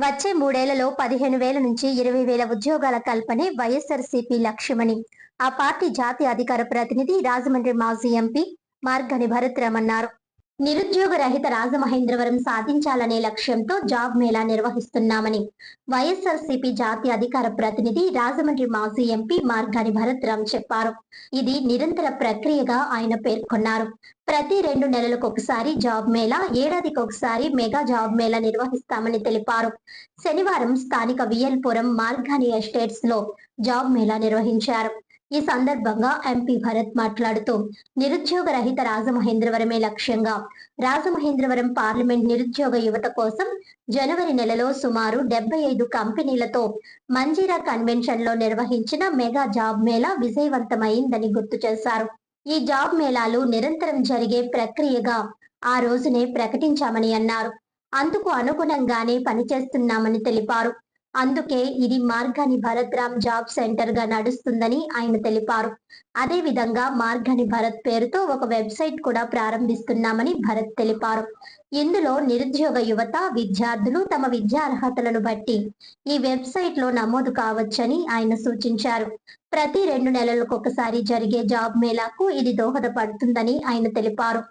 వచ్చే 3 ఏళ్లలో 15,000 నుంచి 20,000 ఉద్యోగాల కల్పనే వైఎస్ఆర్సీపీ లక్ష్యమని ఆ పార్టీ జాతీయ అధికార ప్రతినిధి రాజమండ్రి మాజీ ఎంపీ మార్గని భరత్రామ్ అన్నారు. నిరుద్యోగ రహిత రాజమహేంద్రవరం సాధించాలనే లక్ష్యంతో జాబ్ మేళా నిర్వహిస్తున్నామని వైఎస్ఆర్సీపీ జాతీయ అధికార ప్రతినిధి రాజమండ్రి మాజీ ఎంపీ మార్గాని భరత్రామ్ చెప్పారు. ఇది నిరంతర ప్రక్రియగా ఆయన పేర్కొన్నారు. ప్రతి 2 నెలలకు ఒకసారి జాబ్ మేళా, ఏడాదికి ఒకసారి మెగా జాబ్ మేళా నిర్వహిస్తామని తెలిపారు. శనివారం స్థానిక విఎల్పురం మార్గాని ఎస్టేట్స్ లో జాబ్ మేళా నిర్వహించారు. ఈ సందర్భంగా ఎంపీ భరత్ మాట్లాడుతూ నిరుద్యోగ రహిత రాజమహేంద్రవరమే లక్ష్యంగా రాజమహేంద్రవరం పార్లమెంట్ నిరుద్యోగ యువత కోసం జనవరి నెలలో సుమారు 75 కంపెనీలతో మంజీరా కన్వెన్షన్ లో నిర్వహించిన మెగా జాబ్ మేళా విజయవంతమైందని గుర్తు చేశారు. ఈ జాబ్ మేళాలు నిరంతరం జరిగే ప్రక్రియగా ఆ రోజునే ప్రకటించామని అన్నారు. అందుకు అనుగుణంగానే పనిచేస్తున్నామని తెలిపారు. అందుకే ఇది మార్గాని భరత్రామ్ జాబ్ సెంటర్ గా నడుస్తుందని ఆయన తెలిపారు. అదే విధంగా మార్గాని భరత్ పేరుతో ఒక వెబ్సైట్ కూడా ప్రారంభిస్తున్నామని భరత్ తెలిపారు. ఇందులో నిరుద్యోగ యువత, విద్యార్థులు తమ విద్యా అర్హతలను బట్టి ఈ వెబ్సైట్ లో నమోదు కావచ్చని ఆయన సూచించారు. ప్రతి 2 నెలలకు ఒకసారి జరిగే జాబ్ మేళాకు ఇది దోహదపడుతుందని ఆయన తెలిపారు.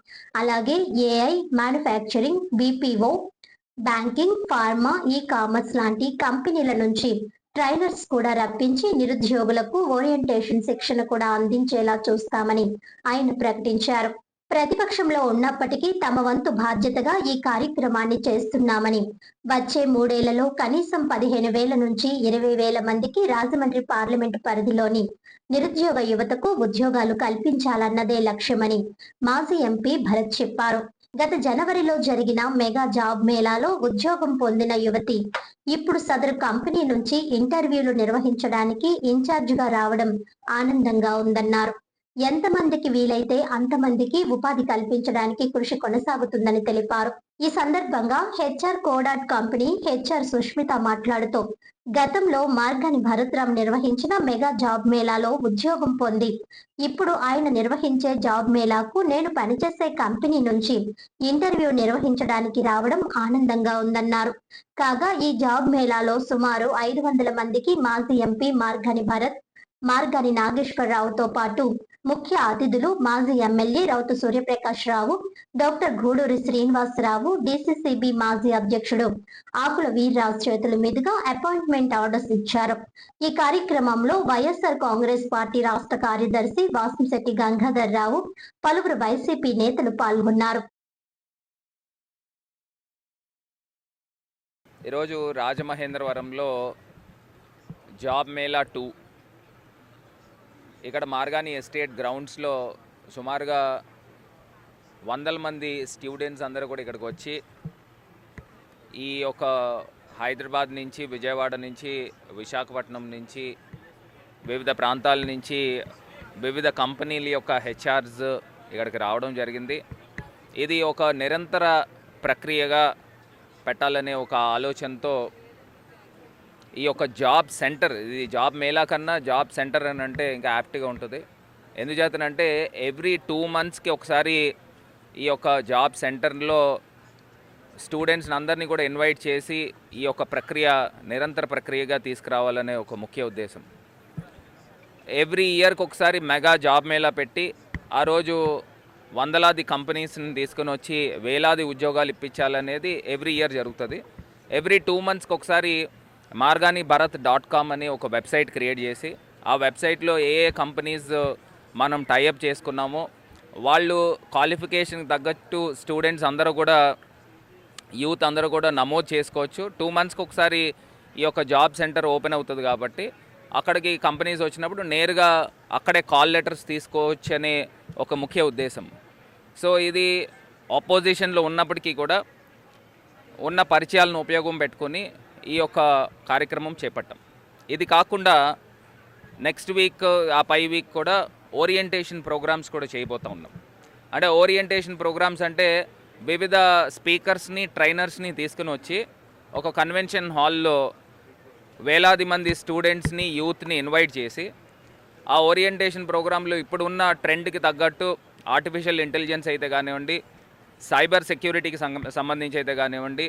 అలాగే AI, manufacturing, BPO, banking, pharma, e commerce లాంటి కంపెనీల నుంచి ట్రైనర్స్ కూడా రప్పించి నిరుద్యోగులకు ఓరియంటేషన్ శిక్షణ కూడా అందించేలా చూస్తామని ఆయన ప్రకటించారు. ప్రతిపక్షంలో ఉన్నప్పటికీ తమ వంతు బాధ్యతగా ఈ కార్యక్రమాన్ని చేస్తున్నామని, వచ్చే 3 ఏళ్లలో కనీసం 15,000 నుంచి 20,000 మందికి రాజమండ్రి పార్లమెంటు పరిధిలోని నిరుద్యోగ యువతకు ఉద్యోగాలు కల్పించాలన్నదే లక్ష్యమని మాజీ ఎంపీ భరత్ చెప్పారు. గత జనవరిలో జరిగిన మెగా జాబ్ మేళాలో ఉద్యోగం పొందిన యువతి ఇప్పుడు సదరు కంపెనీ నుంచి ఇంటర్వ్యూలు నిర్వహించడానికి ఇన్ఛార్జిగా రావడం ఆనందంగా ఉందన్నారు. ఎంతమందికి వీలైతే అంతమందికి ఉపాధి కల్పించడానికి కృషి కొనసాగుతుందని తెలిపారు. ఈ సందర్భంగా హెచ్ఆర్ కోడాట్ కంపెనీ హెచ్ఆర్ సుష్మిత మాట్లాడుతూ గతంలో మార్గాని భరత్రామ్ నిర్వహించిన మెగా జాబ్ మేళాలో ఉద్యోగం పొంది ఇప్పుడు ఆయన నిర్వహించే జాబ్ మేళాకు నేను పనిచేసే కంపెనీ నుంచి ఇంటర్వ్యూ నిర్వహించడానికి రావడం ఆనందంగా ఉందన్నారు. కాగా ఈ జాబ్ మేళాలో సుమారు 500 మందికి మాజీ ఎంపీ మార్గాని భరత్, మార్గాని నాగేశ్వరరావుతో పాటు ముఖ్య అతిథులు మాజీ ఎమ్మెల్యే రౌతు సూర్యప్రకాష్ రావు, డాక్టర్ గూడూరి శ్రీనివాసరావు, డిసిసిబి మాజీ అధ్యక్షుడు ఆకుల వీర్రాజు చేతుల మీదుగా అపాయింట్మెంట్ ఆర్డర్స్ ఇచ్చారు. ఈ కార్యక్రమంలో వైఎస్ఆర్ కాంగ్రెస్ పార్టీ రాష్ట్ర కార్యదర్శి వాసంశెట్టి గంగాధర్ రావు, పలువురు వైసీపీ నేతలు పాల్గొన్నారు. ఈరోజు రాజమహేంద్రవరంలో జాబ్ మేళా 2 ఇక్కడ మార్గాని ఎస్టేట్ గ్రౌండ్స్లో సుమారుగా 100 మంది స్టూడెంట్స్ అందరూ కూడా ఇక్కడికి వచ్చి ఈ యొక్క హైదరాబాద్ నుంచి, విజయవాడ నుంచి, విశాఖపట్నం నుంచి, వివిధ ప్రాంతాల నుంచి వివిధ కంపెనీల యొక్క హెచ్ఆర్స్ ఇక్కడికి రావడం జరిగింది. ఇది ఒక నిరంతర ప్రక్రియగా పెట్టాలనే ఒక ఆలోచనతో ఈ యొక్క జాబ్ సెంటర్, ఇది జాబ్ మేళా కన్నా జాబ్ సెంటర్ అని అంటే ఇంకా యాప్ట్గా ఉంటుంది. ఎందుచేతనంటే ఎవ్రీ 2 మంత్స్కి ఒకసారి ఈ యొక్క జాబ్ సెంటర్లో స్టూడెంట్స్ని అందరినీ కూడా ఇన్వైట్ చేసి ఈ యొక్క ప్రక్రియ నిరంతర ప్రక్రియగా తీసుకురావాలనే ఒక ముఖ్య ఉద్దేశం. ఎవ్రీ ఇయర్కి ఒకసారి మెగా జాబ్ మేళా పెట్టి ఆ రోజు వందలాది కంపెనీస్ని తీసుకొని వచ్చి వేలాది ఉద్యోగాలు ఇప్పించాలనేది ఎవ్రీ ఇయర్ జరుగుతుంది. ఎవ్రీ 2 మంత్స్కి ఒకసారి marganibharat.com అని ఒక వెబ్సైట్ క్రియేట్ చేసి ఆ వెబ్సైట్లో ఏ కంపెనీస్ మనం టైఅప్ చేసుకున్నామో వాళ్ళు క్వాలిఫికేషన్కి తగ్గట్టు స్టూడెంట్స్ అందరూ కూడా, యూత్ అందరూ కూడా నమోదు చేసుకోవచ్చు. 2 మంత్స్కి ఒకసారి ఈ యొక్క జాబ్ సెంటర్ ఓపెన్ అవుతుంది కాబట్టి అక్కడికి కంపెనీస్ వచ్చినప్పుడు నేరుగా అక్కడే కాల్ లెటర్స్ తీసుకోవచ్చు అనే ఒక ముఖ్య ఉద్దేశం. సో ఇది ఆపోజిషన్లో ఉన్నప్పటికీ కూడా ఉన్న పరిచయాలను ఉపయోగం పెట్టుకొని ఈ యొక్క కార్యక్రమం చేపట్టాం. ఇది కాకుండా నెక్స్ట్ వీక్, ఆ పై వీక్ కూడా ఓరియంటేషన్ ప్రోగ్రామ్స్ కూడా చేయబోతూ ఉన్నాం. అంటే ఓరియంటేషన్ ప్రోగ్రామ్స్ అంటే వివిధ స్పీకర్స్ని, ట్రైనర్స్ని తీసుకుని వచ్చి ఒక కన్వెన్షన్ హాల్లో వేలాది మంది స్టూడెంట్స్ని, యూత్ని ఇన్వైట్ చేసి ఆ ఓరియంటేషన్ ప్రోగ్రాంలో ఇప్పుడు ఉన్న ట్రెండ్కి తగ్గట్టు ఆర్టిఫిషియల్ ఇంటెలిజెన్స్ అయితే కానివ్వండి, సైబర్ సెక్యూరిటీకి సంబంధించి అయితే కానివ్వండి,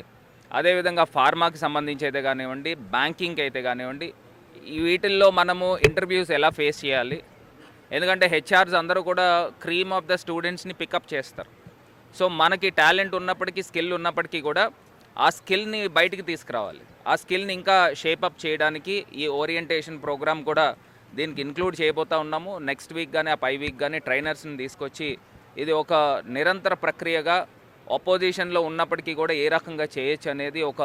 అదేవిధంగా ఫార్మాకి సంబంధించి అయితే కానివ్వండి, బ్యాంకింగ్కి అయితే కానివ్వండి, ఈ వీటిల్లో మనము ఇంటర్వ్యూస్ ఎలా ఫేస్ చేయాలి. ఎందుకంటే హెచ్ఆర్స్ అందరూ కూడా క్రీమ్ ఆఫ్ ద స్టూడెంట్స్ని పికప్ చేస్తారు. సో మనకి టాలెంట్ ఉన్నప్పటికీ, స్కిల్ ఉన్నప్పటికీ కూడా ఆ స్కిల్ని బయటికి తీసుకురావాలి. ఆ స్కిల్ని ఇంకా షేపప్ చేయడానికి ఈ ఓరియంటేషన్ ప్రోగ్రామ్ కూడా దీనికి ఇంక్లూడ్ చేయబోతూ ఉన్నాము. నెక్స్ట్ వీక్ కానీ ఆ పై వీక్ కానీ ట్రైనర్స్ని తీసుకొచ్చి ఇది ఒక నిరంతర ప్రక్రియగా ఆపోజిషన్లో ఉన్నప్పటికీ కూడా ఏ రకంగా చేయొచ్చు అనేది ఒక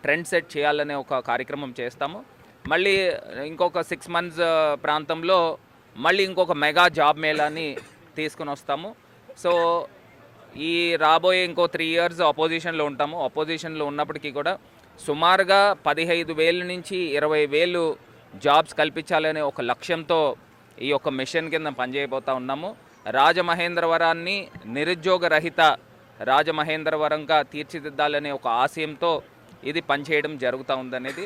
ట్రెండ్ సెట్ చేయాలనే ఒక కార్యక్రమం చేస్తాము. మళ్ళీ ఇంకొక 6 months ప్రాంతంలో మళ్ళీ ఇంకొక మెగా జాబ్ మేళాని తీసుకుని వస్తాము. సో ఈ రాబోయే ఇంకో 3 years అపోజిషన్లో ఉంటాము. అపోజిషన్లో ఉన్నప్పటికీ కూడా సుమారుగా 15,000 నుంచి 20,000 జాబ్స్ కల్పించాలనే ఒక లక్ష్యంతో ఈ యొక్క మిషన్ కింద పనిచేయబోతూ ఉన్నాము. రాజమహేంద్రవరాన్ని నిరుద్యోగ రహిత రాజమహేంద్రవరంగా తీర్చిదిద్దాలనే ఒక ఆశయంతో ఇది పనిచేయడం జరుగుతూ ఉందనేది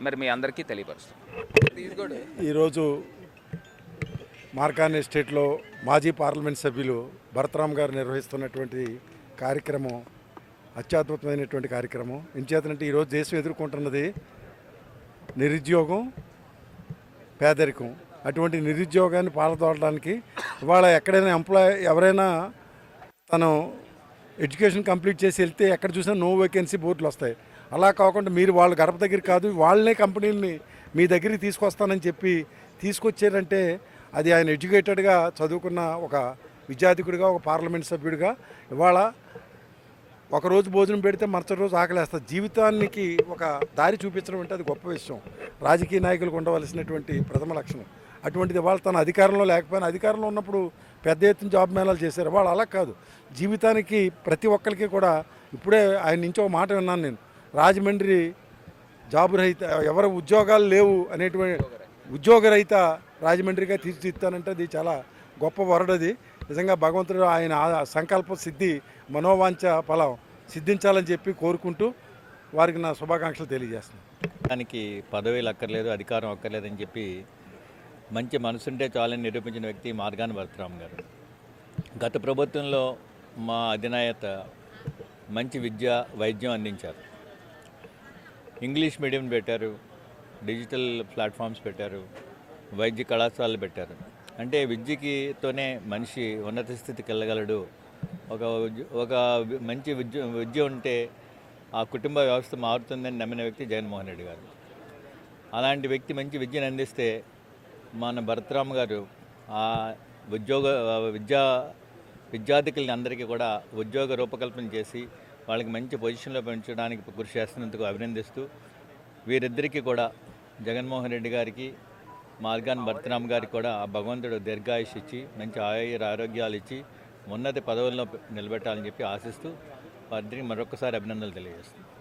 మరి మీ అందరికీ తెలియపరుస్తాం. ఈరోజు మార్కాని ఎస్టేట్లో మాజీ పార్లమెంట్ సభ్యులు భరతరామ్ గారు నిర్వహిస్తున్నటువంటి కార్యక్రమం అత్యద్భుతమైనటువంటి కార్యక్రమం. ఎంచేతనంటే ఈరోజు దేశం ఎదుర్కొంటున్నది నిరుద్యోగం, పేదరికం. అటువంటి నిరుద్యోగాన్ని పాల్గొనడానికి ఇవాళ ఎక్కడైనా ఎవరైనా తను ఎడ్యుకేషన్ కంప్లీట్ చేసి వెళ్తే ఎక్కడ చూసినా నో వేకెన్సీ బోర్డులు వస్తాయి. అలా కాకుండా మీరు వాళ్ళ గడప దగ్గర కాదు, వాళ్ళనే కంపెనీలని మీ దగ్గరికి తీసుకొస్తానని చెప్పి తీసుకొచ్చారంటే అది ఆయన ఎడ్యుకేటెడ్గా చదువుకున్న ఒక విద్యార్థికుడిగా, ఒక పార్లమెంట్ సభ్యుడిగా ఇవాళ ఒకరోజు భోజనం పెడితే మరుసటి రోజు ఆకలేస్తుంది. జీవితానికి ఒక దారి చూపించడం అంటే అది గొప్ప విషయం. రాజకీయ నాయకులకు ఉండవలసినటువంటి ప్రథమ లక్షణం. అటువంటిది వాళ్ళు తన అధికారంలో లేకపోయినా అధికారంలో ఉన్నప్పుడు పెద్ద ఎత్తున జాబ్ మేళాలు చేశారు. వాళ్ళు అలా కాదు, జీవితానికి ప్రతి ఒక్కరికి కూడా. ఇప్పుడే ఆయన నుంచి ఒక మాట విన్నాను నేను, రాజమండ్రి జాబు రహిత, ఎవరు ఉద్యోగాలు లేవు అనేటువంటి ఉద్యోగరహిత రాజమండ్రిగా తీర్చిదిద్దానంటే అది చాలా గొప్ప వరడది. నిజంగా భగవంతుడు ఆయన సంకల్ప సిద్ధి, మనోవాంఛ ఫలం సిద్ధించాలని చెప్పి కోరుకుంటూ వారికి నా శుభాకాంక్షలు తెలియజేస్తున్నాను. దానికి పదవులు అక్కర్లేదు, అధికారం అక్కర్లేదని చెప్పి మంచి మనసుంటే చాలని నిరూపించిన వ్యక్తి మార్గాని భరతరామ్ గారు. గత ప్రభుత్వంలో మా అధినాయత మంచి విద్య, వైద్యం అందించారు. ఇంగ్లీష్ మీడియం పెట్టారు, డిజిటల్ ప్లాట్ఫామ్స్ పెట్టారు, వైద్య కళాశాలలు పెట్టారు. అంటే విద్యతోనే మనిషి ఉన్నత స్థితికి వెళ్ళగలడు. ఒక మంచి విద్య ఉంటే ఆ కుటుంబ వ్యవస్థ మారుతుందని నమ్మిన వ్యక్తి జగన్మోహన్ రెడ్డి గారు. అలాంటి వ్యక్తి మంచి విద్యను అందిస్తే మన భరతరామ్ గారు ఆ విద్యార్థికులని అందరికీ కూడా ఉద్యోగ రూపకల్పన చేసి వాళ్ళకి మంచి పొజిషన్లో పెంచడానికి కృషి చేస్తున్నందుకు అభినందిస్తూ, వీరిద్దరికీ కూడా జగన్మోహన్ రెడ్డి గారికి, మార్గాన్ భరతరామ్ గారికి కూడా ఆ భగవంతుడు దీర్ఘాయుష్ ఇచ్చి మంచి ఆరోగ్యాలు ఇచ్చి ఉన్నత పదవుల్లో నిలబెట్టాలని చెప్పి ఆశిస్తూ వారిద్దరికి మరొకసారి అభినందనలు తెలియజేస్తున్నాను.